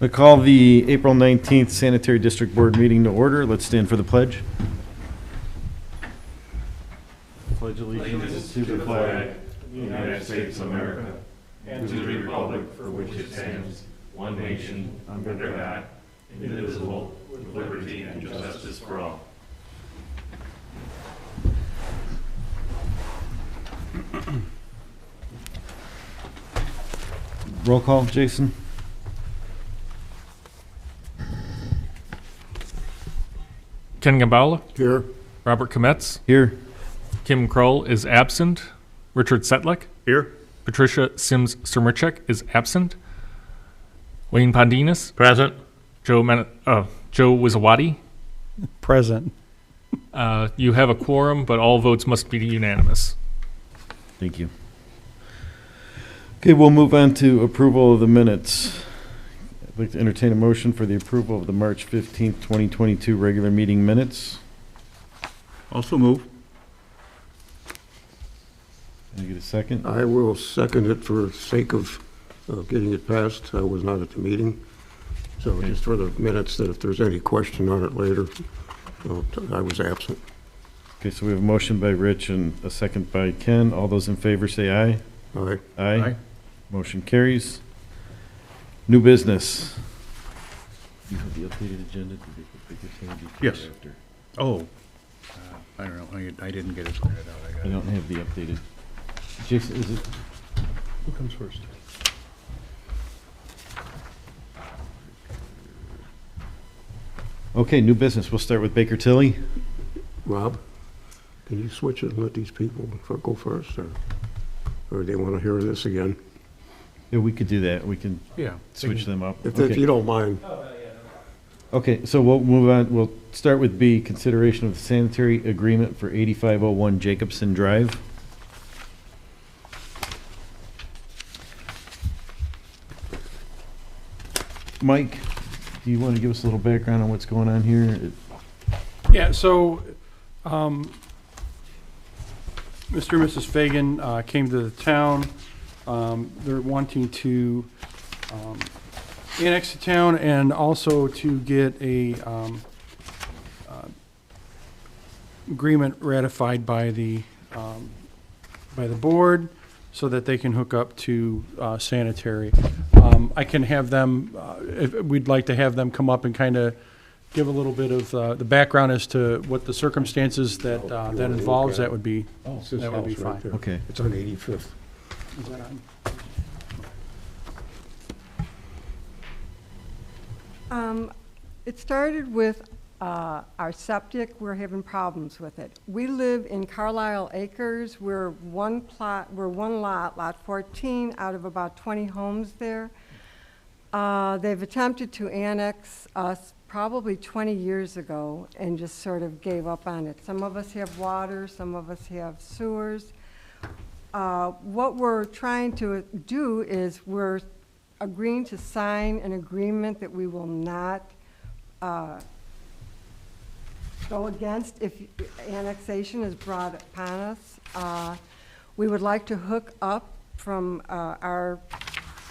I call the April 19th Sanitary District Board meeting to order. Let's stand for the pledge. Pledge allegiance to the flag of the United States of America and to the republic for which it stands, one nation, under God, indivisible, with liberty and justice for all. Roll call, Jason. Ken Gambala. Here. Robert Kometz. Here. Kim Kroll is absent. Richard Setlick. Here. Patricia Sims-Sermichek is absent. Wayne Pondinas. Present. Joe Wizawati. Present. You have a quorum, but all votes must be unanimous. Thank you. Okay, we'll move on to approval of the minutes. I'd like to entertain a motion for the approval of the March 15th, 2022 regular meeting minutes. Also move. Can I get a second? I will second it for sake of getting it passed. I was not at the meeting. So Okay. just for the minutes, that if there's any question on it later, I was absent. Okay, so we have a motion by Rich and a second by Ken. All those in favor say aye. All right. Aye. Motion carries. New business. You have the updated agenda? Did they put bigger changes Yes. after? Oh, I don't know. I didn't get it printed out. I don't have the updated. Jason, is it? Who comes first? Okay, new business. We'll start with Baker Tilly. Rob, can you switch it and let these people go first, or do they want to hear this again? Yeah, we could do that. We can Yeah. switch them up. If Okay. you don't mind. Okay, so we'll move on. We'll start with B, consideration of the sanitary agreement for 8501 Jacobson Drive. Mike, do you want to give us a little background on what's going on here? Yeah, so Mr. and Mrs. Fagan came to the town. They're wanting to annex the town and also to get a agreement ratified by the board so that they can hook up to sanitary. I can have them, if we'd like to have them come up and kind of give a little bit of the background as to what the circumstances that that involves. That would be It's this that would be house right fine. there. Okay. It's on 85th. Is that on? It started with our septic. We're having problems with it. We live in Carlisle Acres. We're one lot, lot 14, out of about 20 homes there. They've attempted to annex us probably 20 years ago and just sort of gave up on it. Some of us have water, some of us have sewers. What we're trying to do is we're agreeing to sign an agreement that we will not go against if annexation is brought upon us. We would like to hook up from our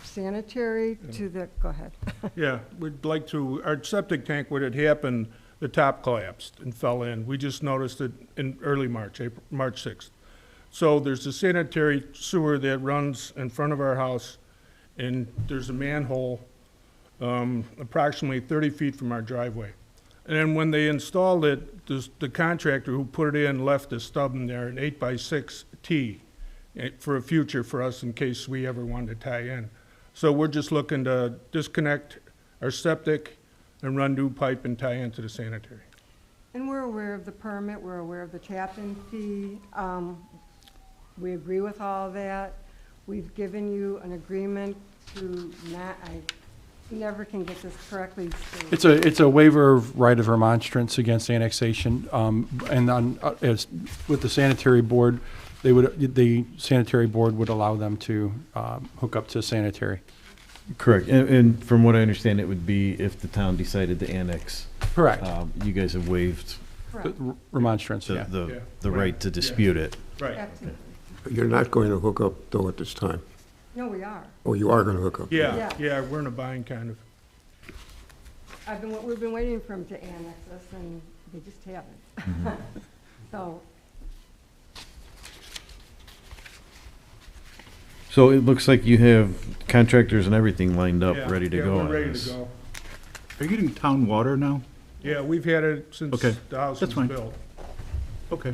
sanitary to the, go ahead. Yeah, we'd like to, our septic tank, what had happened, the top collapsed and fell in. We just noticed it in early March, March 6th. So there's a sanitary sewer that runs in front of our house, and there's a manhole approximately 30 feet from our driveway. And then when they installed it, the contractor who put it in left a stub in there, an 8x6 T, for a future for us in case we ever wanted to tie in. So we're just looking to disconnect our septic and run new pipe and tie into the sanitary. And we're aware of the permit, we're aware of the tap-in fee. We agree with all that. We've given you an agreement to not, I never can get this correctly stated. It's a waiver of right of remonstrance against annexation, and on as with the sanitary board, the sanitary board would allow them to hook up to sanitary. Correct. And from what I understand, it would be if the town decided to annex. Correct. You guys have waived Correct. Remonstrance, yeah. the right to dispute it. Right. Absolutely. You're not going to hook up, though, at this time? No, we are. Oh, you are going to hook up? Yeah, Yeah. yeah, we're in a bind, kind of. we've been waiting for them to annex us, and they just haven't. So, So it looks like you have contractors and everything lined up, Yeah, ready to yeah, go we're on ready this. to go. Are you getting town water now? Yeah, we've had it since Okay, the house that's was fine. built Okay.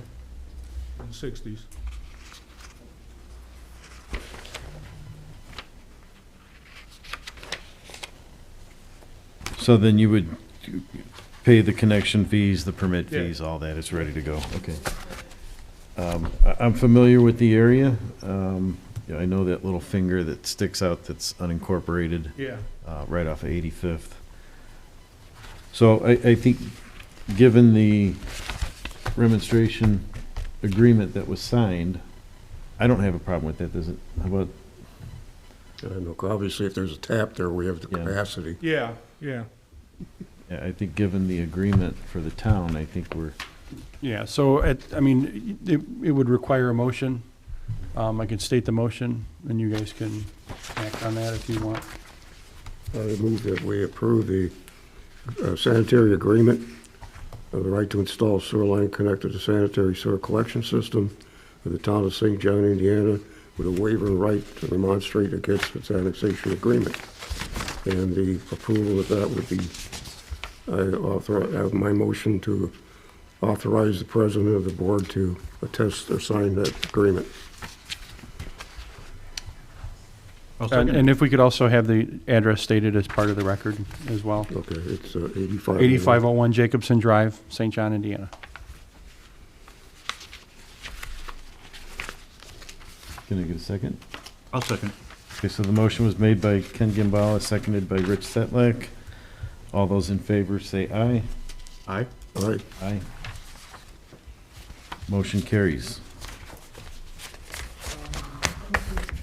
in the 60s. So then you would pay the connection fees, the permit Yeah. fees, all that, it's ready to go, okay. I'm familiar with the area. Yeah, I know that little finger that sticks out that's unincorporated, Yeah, right off of 85th. So I think, given the remonstration agreement that was signed, I don't have a problem with that, does it? How about, Obviously, if there's a tap there, we have the Yeah. capacity. yeah. yeah, I think given the agreement for the town, I think we're, Yeah, so I mean, it would require a motion. I can state the motion, and you guys can act on that if you want. I move that we approve the sanitary agreement of the right to install sewer line connected to sanitary sewer collection system of the town of St. John, Indiana, with a waiver and right to remonstrate against its annexation agreement. And the approval of that would be, I have my motion to authorize the president of the board to attest or sign that agreement. I'll second it. And if we could also have the address stated as part of the record as well. Okay, it's 85. 8501 Jacobson Drive, St. John, Indiana. can I get a second? I'll second. Okay, so the motion was made by Ken Gimbala, seconded by Rich Setlak. All those in favor say aye. Aye. All right, Aye. Motion carries.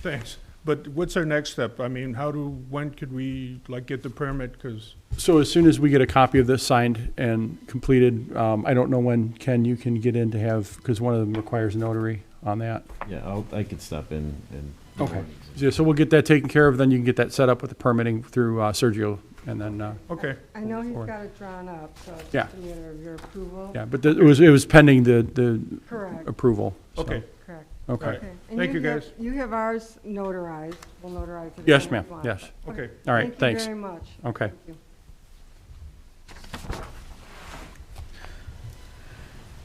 Thanks. But what's our next step? I mean, when could we, like, get the permit? Because, So as soon as we get a copy of this signed and completed, I don't know when, Ken, you can get in to have, because one of them requires a notary on that. Yeah, I could stop in and. Okay. Yeah, so we'll get that taken care of, then you can get that set up with the permitting through Sergio, and then, okay, I know he's Or- got it drawn up, so it's Yeah. just a matter of your approval. yeah, but it was pending the Correct, approval. so, okay. correct. Okay. All right. Okay. And Thank you, have- guys. You have ours notarized. We'll notarize it. Yes, again ma'am, if you want. yes. Okay. All right, thanks. Thank you very much. Okay. Thank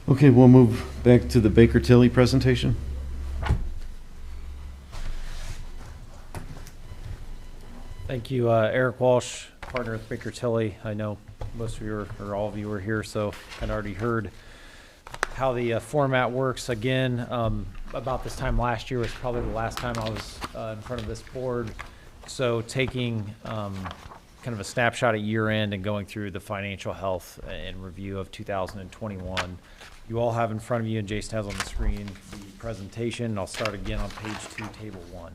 you. Okay, we'll move back to the Baker Tilly presentation. Thank you, Eric Walsh, partner with Baker Tilly. I know most of you or all of you were here, so I'd already heard how the format works. Again, about this time last year was probably the last time I was in front of this board. So taking kind of a snapshot at year end and going through the financial health and review of 2021. You all have in front of you, and Jason has on the screen, the presentation. I'll start again on page 2, table 1.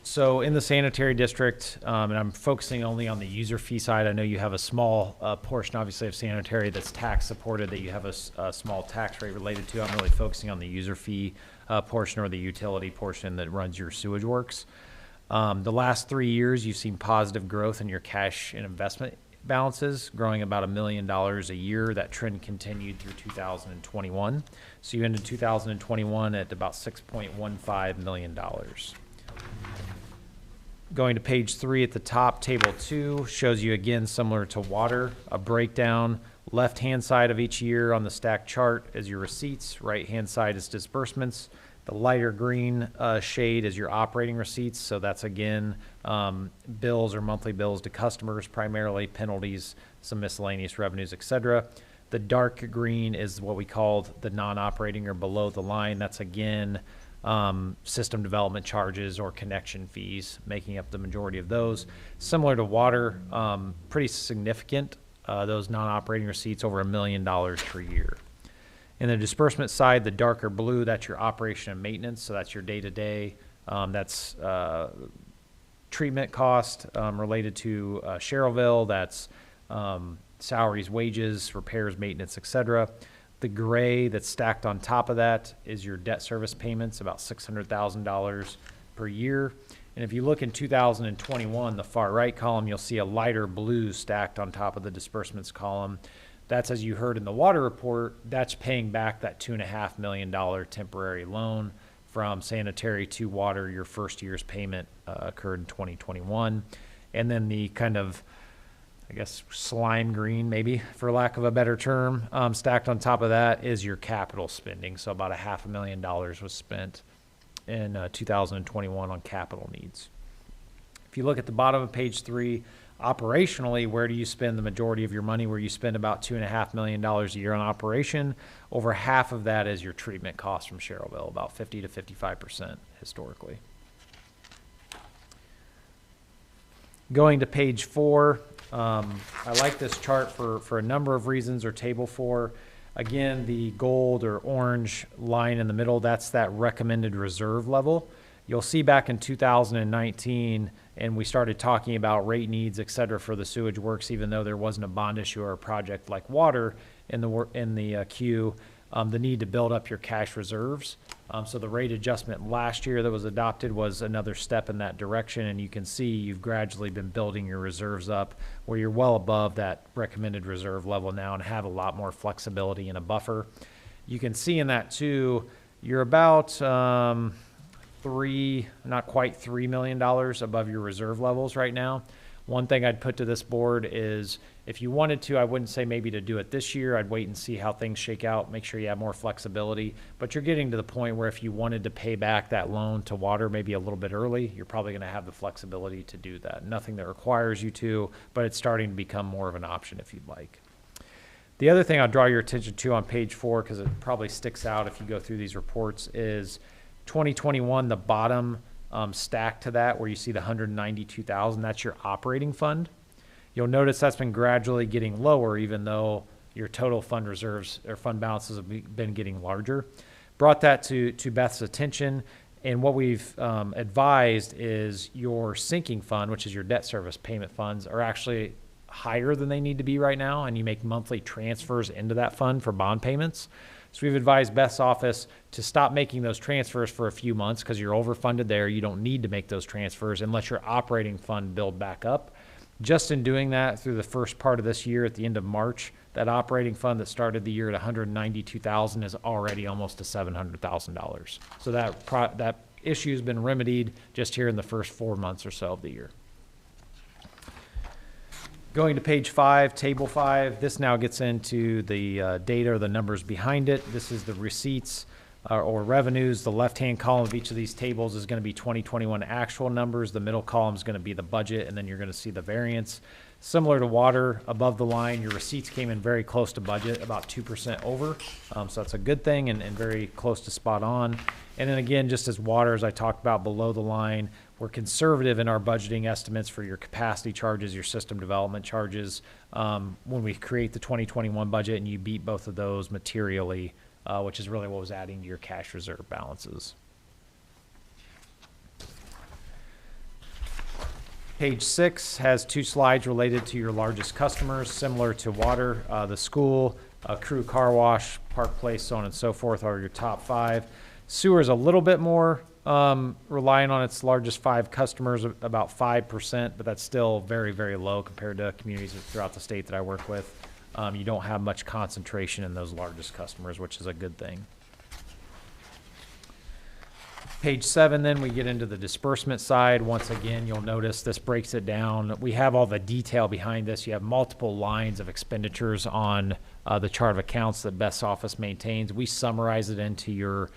So in the sanitary district, and I'm focusing only on the user fee side. I know you have a small portion, obviously, of sanitary that's tax supported that you have a small tax rate related to. I'm really focusing on the user fee portion, or the utility portion that runs your sewage works. The last 3 years, you've seen positive growth in your cash and investment balances, growing about $1 million a year. That trend continued through 2021. So you ended 2021 at about $6.15 million. Going to page 3 at the top, table 2 shows you, again, similar to water, a breakdown. Left-hand side of each year on the stacked chart is your receipts. Right-hand side is disbursements. The lighter green shade is your operating receipts. So that's, again, bills or monthly bills to customers, primarily penalties, some miscellaneous revenues, et cetera. The dark green is what we called the non-operating or below the line. That's, again, system development charges or connection fees, making up the majority of those. Similar to water, pretty significant, those non-operating receipts, over $1 million per year. In the disbursement side, the darker blue, that's your operation and maintenance, so that's your day-to-day. That's treatment cost related to Sherrillville, that's salaries, wages, repairs, maintenance, et cetera. The gray that's stacked on top of that is your debt service payments, about $600,000 per year. And if you look in 2021, the far right column, you'll see a lighter blue stacked on top of the disbursements column. That's, as you heard in the water report, that's paying back that $2.5 million temporary loan from Sanitary to water. Your first year's payment occurred in 2021. And then the kind of, I guess, slime green, maybe, for lack of a better term, stacked on top of that is your capital spending. So about $500,000 was spent in 2021 on capital needs. If you look at the bottom of page 3, operationally, where do you spend the majority of your money? Where you spend about $2.5 million a year on operation. Over half of that is your treatment costs from Sherrillville, about 50 to 55% historically. Going to page 4, I like this chart for a number of reasons, or table 4. Again, the gold or orange line in the middle, that's that recommended reserve level. You'll see back in 2019, and we started talking about rate needs, et cetera, for the sewage works, even though there wasn't a bond issue or a project like water in the queue, the need to build up your cash reserves. So the rate adjustment last year that was adopted was another step in that direction, and you can see you've gradually been building your reserves up where you're well above that recommended reserve level now and have a lot more flexibility and a buffer. You can see in that too, you're about not quite $3 million above your reserve levels right now. One thing I'd put to this board is if you wanted to, I wouldn't say maybe to do it this year. I'd wait and see how things shake out, make sure you have more flexibility. But you're getting to the point where if you wanted to pay back that loan to water maybe a little bit early, you're probably going to have the flexibility to do that. Nothing that requires you to, but it's starting to become more of an option if you'd like. The other thing I'll draw your attention to on page 4, because it probably sticks out if you go through these reports, is 2021, the bottom stack to that where you see the $192,000, that's your operating fund. You'll notice that's been gradually getting lower even though your total fund reserves or fund balances have been getting larger. Brought that to Beth's attention, and what we've advised is your sinking fund, which is your debt service payment funds, are actually higher than they need to be right now, and you make monthly transfers into that fund for bond payments. So we've advised Beth's office to stop making those transfers for a few months because you're overfunded there. You don't need to make those transfers and let your operating fund build back up. Just in doing that through the first part of this year at the end of March, that operating fund that started the year at $192,000 is already almost to $700,000. So that issue has been remedied just here in the first 4 months or so of the year. Going to page 5, table 5, this now gets into the data or the numbers behind it. This is the receipts or revenues. The left-hand column of each of these tables is going to be 2021 actual numbers. The middle column is going to be the budget, and then you're going to see the variance. Similar to water, above the line, your receipts came in very close to budget, about 2% over. So that's a good thing and very close to spot on. And then again, just as water, as I talked about below the line, we're conservative in our budgeting estimates for your capacity charges, your system development charges. When we create the 2021 budget, and you beat both of those materially, which is really what was adding to your cash reserve balances. Page 6 has 2 slides related to your largest customers, similar to water. The school, crew car wash, Park Place, so on and so forth are your top 5. Sewer is a little bit more relying on its largest 5 customers, about 5%, but that's still very, very low compared to communities throughout the state that I work with. You don't have much concentration in those largest customers, which is a good thing. Page 7, then we get into the disbursement side. Once again, you'll notice this breaks it down. We have all the detail behind this. You have multiple lines of expenditures on the chart of accounts that Beth's office maintains. We summarize it into your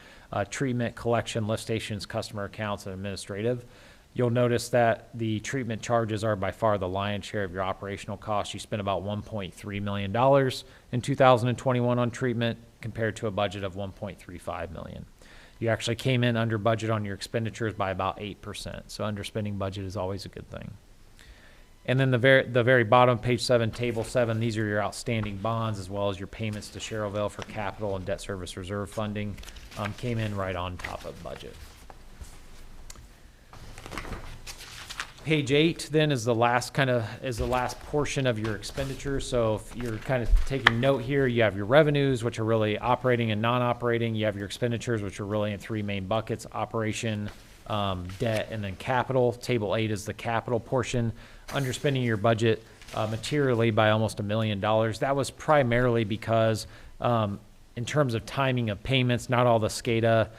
treatment, collection, lift stations, customer accounts, and administrative. You'll notice that the treatment charges are by far the lion's share of your operational costs. You spent about $1.3 million in 2021 on treatment compared to a budget of $1.35 million. You actually came in under budget on your expenditures by about 8%. So underspending budget is always a good thing. And then the very bottom, page 7, table 7, these are your outstanding bonds as well as your payments to Sherrillville for capital and debt service reserve funding. Came in right on top of budget. Page 8 then is the last portion of your expenditures. So if you're kind of taking note here, you have your revenues, which are really operating and non-operating. You have your expenditures, which are really in 3 main buckets: operation, debt, and then capital. Table 8 is the capital portion. Underspending your budget materially by almost $1 million. That was primarily because in terms of timing of payments, not all the SCADA,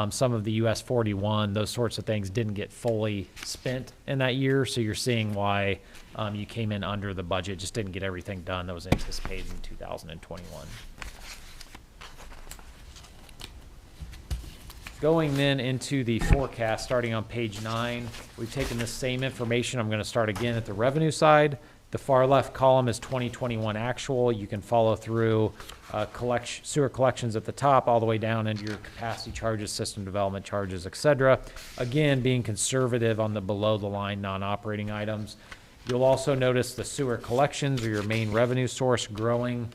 some of the US 41, those sorts of things didn't get fully spent in that year. So you're seeing why you came in under the budget, just didn't get everything done that was anticipated in 2021. Going then into the forecast, starting on page 9, we've taken the same information. I'm going to start again at the revenue side. The far left column is 2021 actual. You can follow through sewer collections at the top all the way down into your capacity charges, system development charges, et cetera. Again, being conservative on the below the line non-operating items. You'll also notice the sewer collections, or your main revenue source, growing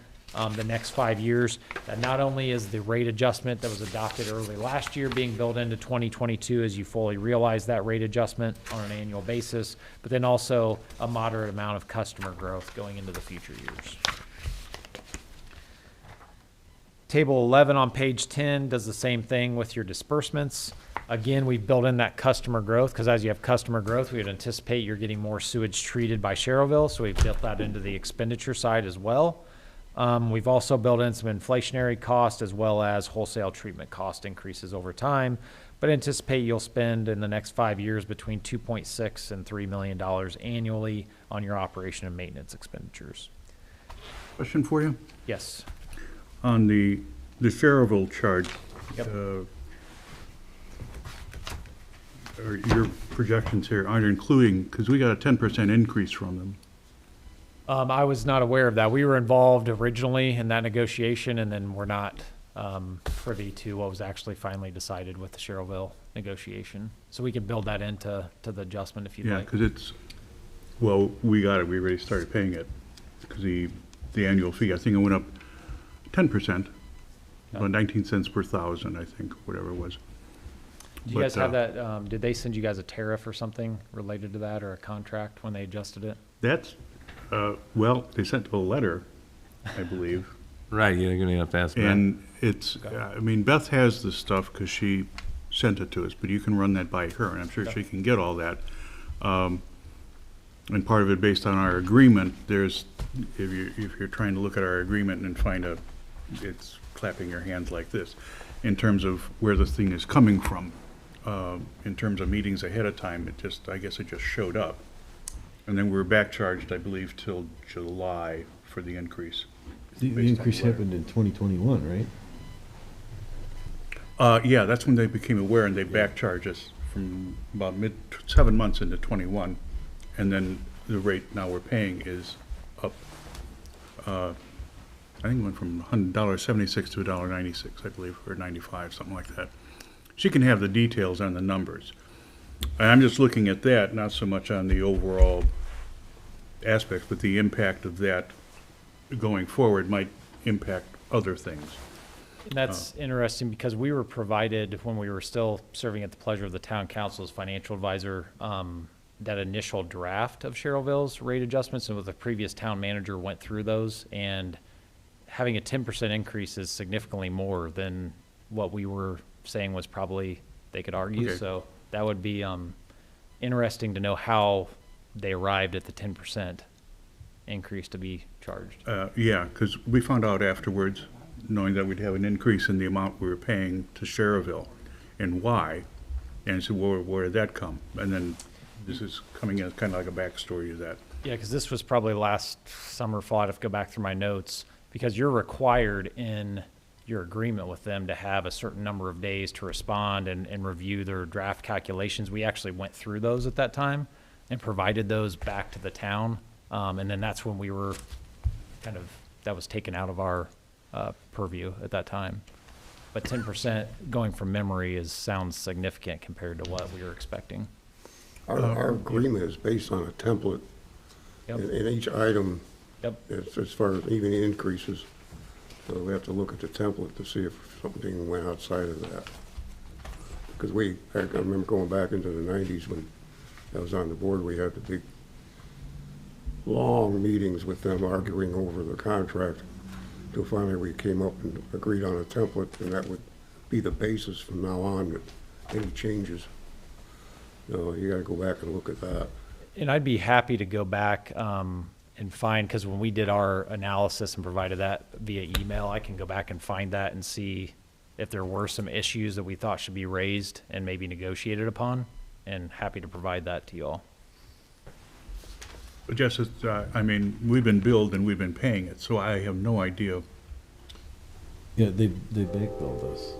the next 5 years. That not only is the rate adjustment that was adopted early last year being built into 2022 as you fully realize that rate adjustment on an annual basis, but then also a moderate amount of customer growth going into the future years. Table 11 on page 10 does the same thing with your disbursements. Again, we've built in that customer growth because as you have customer growth, we would anticipate you're getting more sewage treated by Sherrillville, so we've built that into the expenditure side as well. We've also built in some inflationary cost as well as wholesale treatment cost increases over time, but anticipate you'll spend in the next 5 years between $2.6 and $3 million annually on your operation and maintenance expenditures. Question for you? Yes. On the Sherrillville charge, Yep. or your projections here aren't including, because we got a 10% increase from them. I was not aware of that. We were involved originally in that negotiation, and then we're not privy to what was actually finally decided with the Sherrillville negotiation. So we can build that into the adjustment if you'd Yeah, like. because it's, well, we got it, we already started paying it, because the annual fee, I think it went up 10%, about 19 cents per thousand, I think, whatever it was. Do you guys have that, did they send you guys a tariff or something related to that, or a contract when they adjusted it? That's, well, they sent a letter, I believe. Right, you're gonna have to ask Matt. And it's, I mean, Beth has this stuff because she sent it to us, but you can run that by her, and I'm sure she can get all that. And part of it based on our agreement, there's, if you're trying to look at our agreement and find a, it's clapping your hands like this, in terms of where this thing is coming from. In terms of meetings ahead of time, it just, I guess it just showed up. And then we were back charged, I believe, till July for the increase. The increase happened in 2021, right? Yeah, that's when they became aware, and they back charged us from about 7 months into 21. And then the rate now we're paying is up, I think it went from $1.76 to $1.96, I believe, or 95, something like that. She can have the details on the numbers. I'm just looking at that, not so much on the overall aspects, but the impact of that going forward might impact other things. And that's interesting because we were provided, when we were still serving at the pleasure of the town council as financial advisor, that initial draft of Sherrillville's rate adjustments, and with the previous town manager went through those, and having a 10% increase is significantly more than what we were saying was probably, they could argue. Okay. So that would be interesting to know how they arrived at the 10% increase to be charged. Yeah, because we found out afterwards, knowing that we'd have an increase in the amount we were paying to Sherrillville, and why, and so where did that come? And then this is coming as kind of like a backstory to that. Yeah, because this was probably last summer, fall. I'd have to go back through my notes, because you're required in your agreement with them to have a certain number of days to respond and review their draft calculations. We actually went through those at that time and provided those back to the town. And then that's when we were kind of, that was taken out of our purview at that time. But 10% going from memory sounds significant compared to what we were expecting. Our agreement is based on a template. Yep. In each item, Yep. as far as even increases. So we have to look at the template to see if something went outside of that. Because I remember going back into the 90s when I was on the board, we had the big, long meetings with them arguing over the contract. Till finally we came up and agreed on a template, and that would be the basis from now on, any changes No, you gotta go back and look at that. And I'd be happy to go back and find, because when we did our analysis and provided that via email, I can go back and find that and see if there were some issues that we thought should be raised and maybe negotiated upon, and happy to provide that to you all. Just as, I mean, we've been billed and we've been paying it, so I have no idea. Yeah, they back billed us.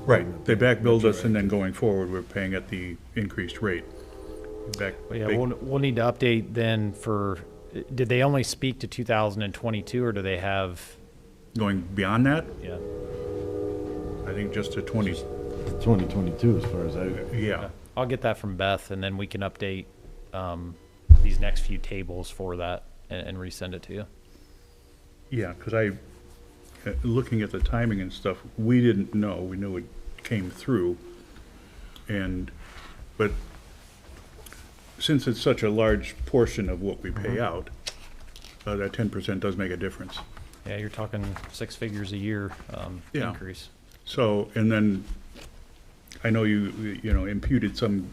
Right, they back billed us, and then going forward, we're paying at the increased rate. Back, Well, yeah, we'll need to update then for, did they only speak to 2022, or do they have, going beyond that, yeah? I think just to 20, 2022 as far as I, yeah. I'll get that from Beth, and then we can update these next few tables for that and resend it to you. Yeah, because looking at the timing and stuff, we didn't know. We knew it came through. But since it's such a large portion of what we pay out, that 10% does make a difference. Yeah, you're talking 6 figures a year Yeah. increase. So, and then I know you imputed some,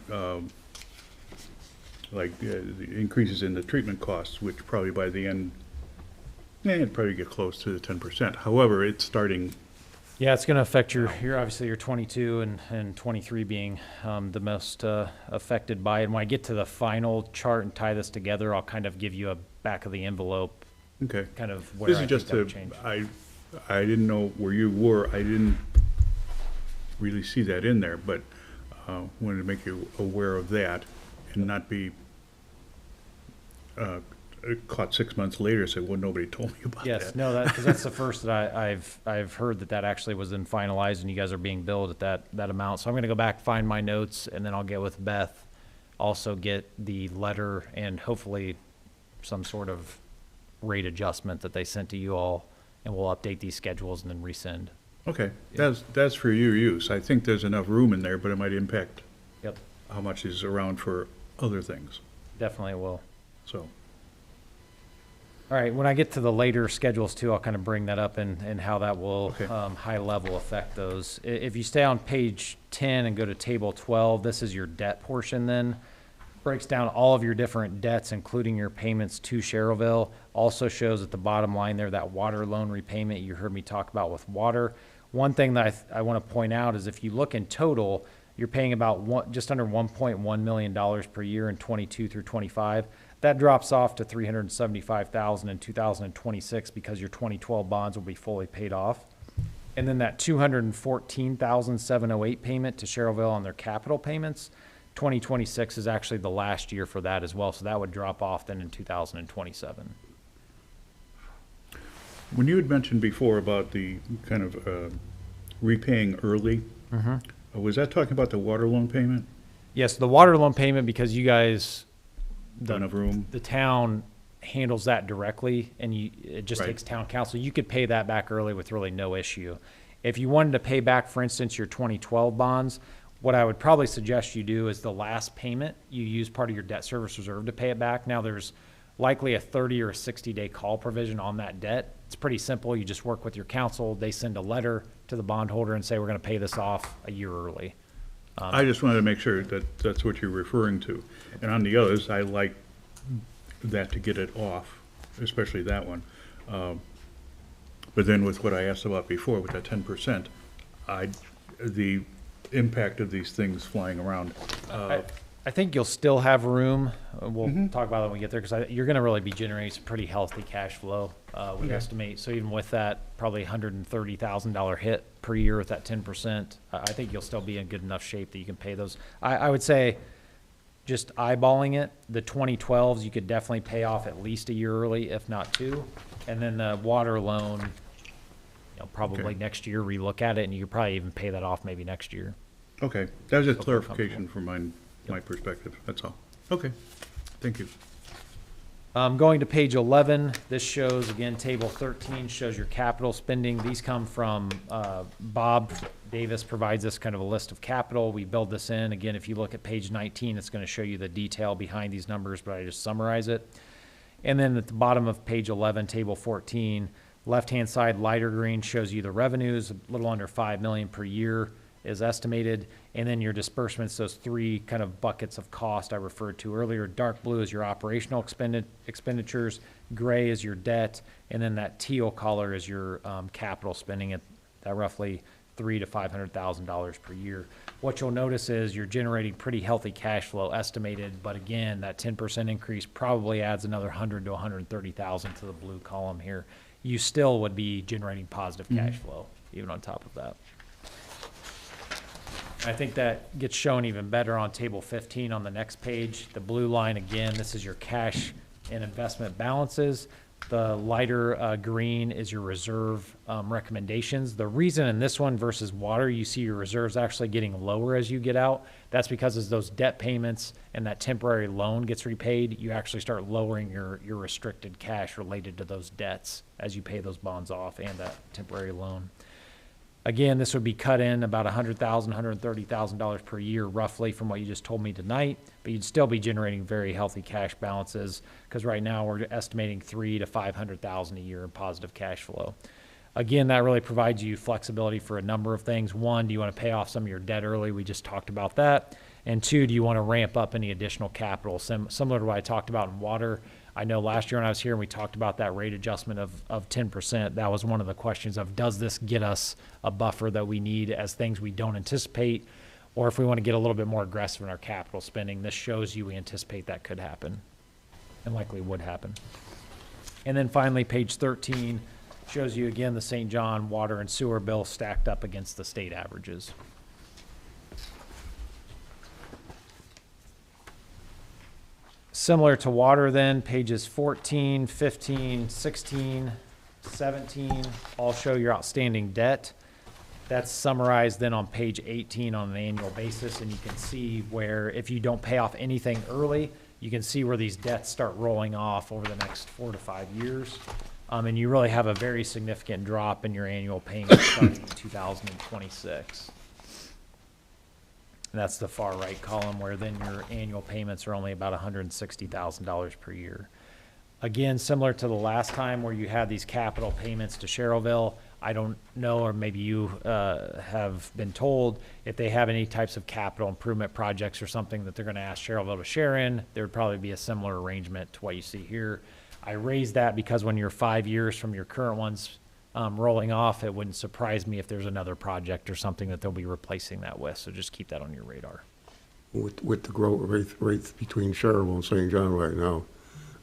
the increases in the treatment costs, which probably by the end, it'd probably get close to the 10%. However, it's starting, Yeah, it's going to affect your obviously your 22 and 23 being the most affected by it. And when I get to the final chart and tie this together, I'll kind of give you a back of the envelope okay. kind of where This I is think just that would change. I didn't know where you were. I didn't really see that in there, but wanted to make you aware of that and not be caught 6 months later and say, well, nobody told me about Yes, that. no, because that's the first that I've heard that actually was then finalized, and you guys are being billed at that amount. So I'm going to go back, find my notes, and then I'll get with Beth, also get the letter and hopefully some sort of rate adjustment that they sent to you all, and we'll update these schedules and then resend. Okay, that's for your use. I think there's enough room in there, but it might impact Yep, how much is around for other things, definitely will. so. All right, when I get to the later schedules too, I'll kind of bring that up and how that will Okay. high level affect those. If you stay on page 10 and go to table 12, this is your debt portion then. Breaks down all of your different debts, including your payments to Sherrillville. Also shows at the bottom line there that water loan repayment you heard me talk about with water. One thing that I want to point out is if you look in total, you're paying about just under $1.1 million per year in 22 through 25. That drops off to $375,000 in 2026 because your 2012 bonds will be fully paid off. And then that $214,708 payment to Sherrillville on their capital payments, 2026 is actually the last year for that as well. So that would drop off then in 2027. When you had mentioned before about the kind of repaying early, was that talking about the water loan payment? Yes, the water loan payment, because you guys, Enough room? the town handles that directly, and it just Right. takes town council. You could pay that back early with really no issue. If you wanted to pay back, for instance, your 2012 bonds, what I would probably suggest you do is the last payment, you use part of your debt service reserve to pay it back. Now, there's likely a 30 or a 60-day call provision on that debt. It's pretty simple. You just work with your council. They send a letter to the bondholder and say, we're going to pay this off a year early. I just wanted to make sure that that's what you're referring to. And on the others, I like that to get it off, especially that one. But then with what I asked about before, with that 10%, the impact of these things flying around. I think you'll still have room. We'll talk about it when we get there, because you're going to really be generating some pretty healthy cash flow, we Okay. estimate. So even with that, probably $130,000 hit per year with that 10%, I think you'll still be in good enough shape that you can pay those. I would say, just eyeballing it, the 2012s, you could definitely pay off at least a year early, if not two. And then the water loan, probably Okay. next year, relook at it, and you could probably even pay that off maybe next year. Okay, that was just Feel more clarification from my perspective, that's all. Okay, thank you. Going to page 11, this shows, again, table 13 shows your capital spending. These come from Bob Davis provides us kind of a list of capital. We build this in. Again, if you look at page 19, it's going to show you the detail behind these numbers, but I just summarize it. And then at the bottom of page 11, table 14, left-hand side lighter green shows you the revenues, a little under $5 million per year is estimated. And then your disbursements, those three kind of buckets of cost I referred to earlier. Dark blue is your operational expenditures, gray is your debt, and then that teal color is your capital spending at that roughly $300,000 to $500,000 per year. What you'll notice is you're generating pretty healthy cash flow estimated, but again, that 10% increase probably adds another $100,000 to $130,000 to the blue column here. You still would be generating positive cash flow, even on top of that. I think that gets shown even better on table 15 on the next page. The blue line, again, this is your cash and investment balances. The lighter green is your reserve recommendations. The reason in this one versus water, you see your reserves actually getting lower as you get out. That's because as those debt payments and that temporary loan gets repaid, you actually start lowering your restricted cash related to those debts as you pay those bonds off and that temporary loan. Again, this would be cut in about $100,000, $130,000 per year roughly from what you just told me tonight, but you'd still be generating very healthy cash balances because right now we're estimating $300,000 to $500,000 a year in positive cash flow. Again, that really provides you flexibility for a number of things. One, do you want to pay off some of your debt early? We just talked about that. And two, do you want to ramp up any additional capital? Similar to what I talked about in water. I know last year when I was here and we talked about that rate adjustment of 10%, that was one of the questions of, does this get us a buffer that we need as things we don't anticipate? Or if we want to get a little bit more aggressive in our capital spending, this shows you we anticipate that could happen and likely would happen. And then finally, page 13 shows you again the St. John water and sewer bill stacked up against the state averages. Similar to water then, pages 14, 15, 16, 17 all show your outstanding debt. That's summarized then on page 18 on an annual basis, and you can see where if you don't pay off anything early, you can see where these debts start rolling off over the next 4 to 5 years. And you really have a very significant drop in your annual payment starting in 2026. And that's the far right column where then your annual payments are only about $160,000 per year. Again, similar to the last time where you had these capital payments to Sherrillville, I don't know, or maybe you have been told, if they have any types of capital improvement projects or something that they're going to ask Sherrillville to share in, there would probably be a similar arrangement to what you see here. I raised that because when you're 5 years from your current ones rolling off, it wouldn't surprise me if there's another project or something that they'll be replacing that with. So just keep that on your radar. With the growth rates between Sherrillville and St. John right now,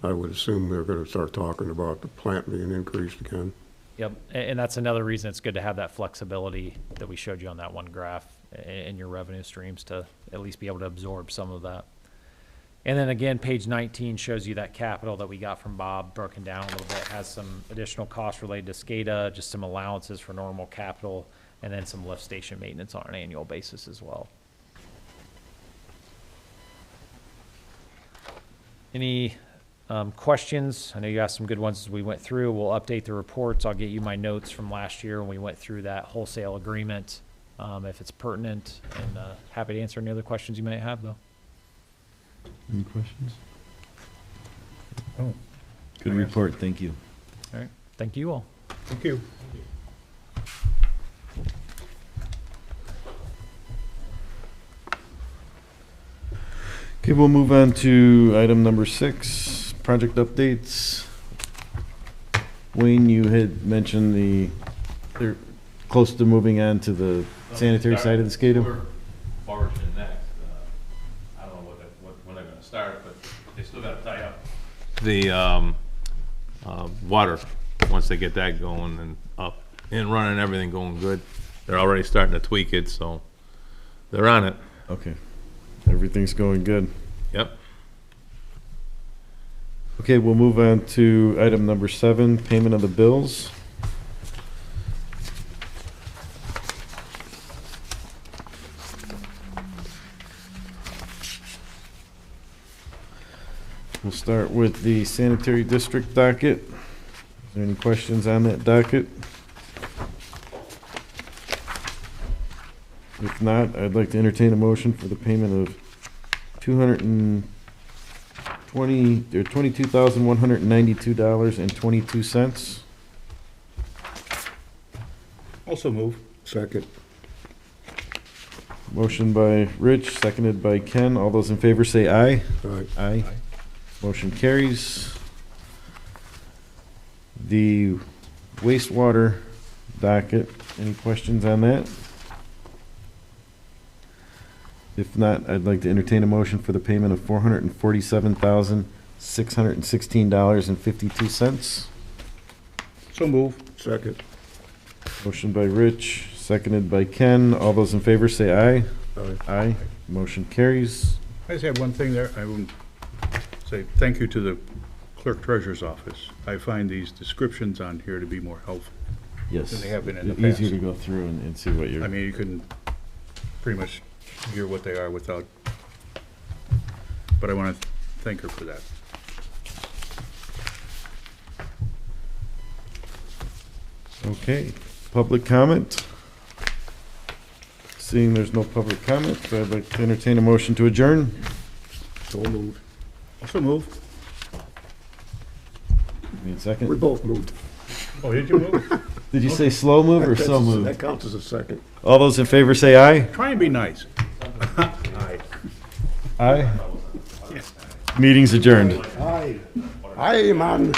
I would assume they're going to start talking about the plant being increased again. Yep, and that's another reason it's good to have that flexibility that we showed you on that one graph in your revenue streams to at least be able to absorb some of that. And then again, page 19 shows you that capital that we got from Bob broken down a little bit. It has some additional costs related to SCADA, just some allowances for normal capital, and then some lift station maintenance on an annual basis as well. Any questions? I know you asked some good ones as we went through. We'll update the reports. I'll get you my notes from last year when we went through that wholesale agreement if it's pertinent, and happy to answer any other questions you might have though. Any questions? Oh, Good report, thank you. All right, thank you all. Thank you. Okay, we'll move on to item number 6, project updates. Wayne, you had mentioned they're close to moving on to the sanitary side of the SCADA. We're forward to next. I don't know when they're gonna start, but they still gotta tie up the water. Once they get that going and up and running, everything going good, they're already starting to tweak it, so they're on it. Okay, everything's going good. Yep. Okay, we'll move on to item number 7, payment of the bills. We'll start with the sanitary district docket. Is there any questions on that docket? If not, I'd like to entertain a motion for the payment of $22,192.22. Also move. Second. Motion by Rich, seconded by Ken. All those in favor say aye. Aye. Aye. Motion carries. The wastewater docket, any questions on that? If not, I'd like to entertain a motion for the payment of $447,616.52. So move. Second. Motion by Rich, seconded by Ken. All those in favor say aye. Aye. Aye. Motion carries. I just have one thing there. I would say thank you to the clerk treasurer's office. I find these descriptions on here to be more helpful. Yes. Than they have been in the Easier past. to go through and see what you're. I mean, you can pretty much hear what they are without, but I want to thank her for that. Okay, public comment? Seeing there's no public comment, I'd like to entertain a motion to adjourn. So moved. Also move. Need a We second? both moved. Oh, did you move? Did you say slow move or That's so a- move? That counts as a second. All those in favor say aye. Try and be nice. Aye. Meeting's adjourned. Aye. Aye, man.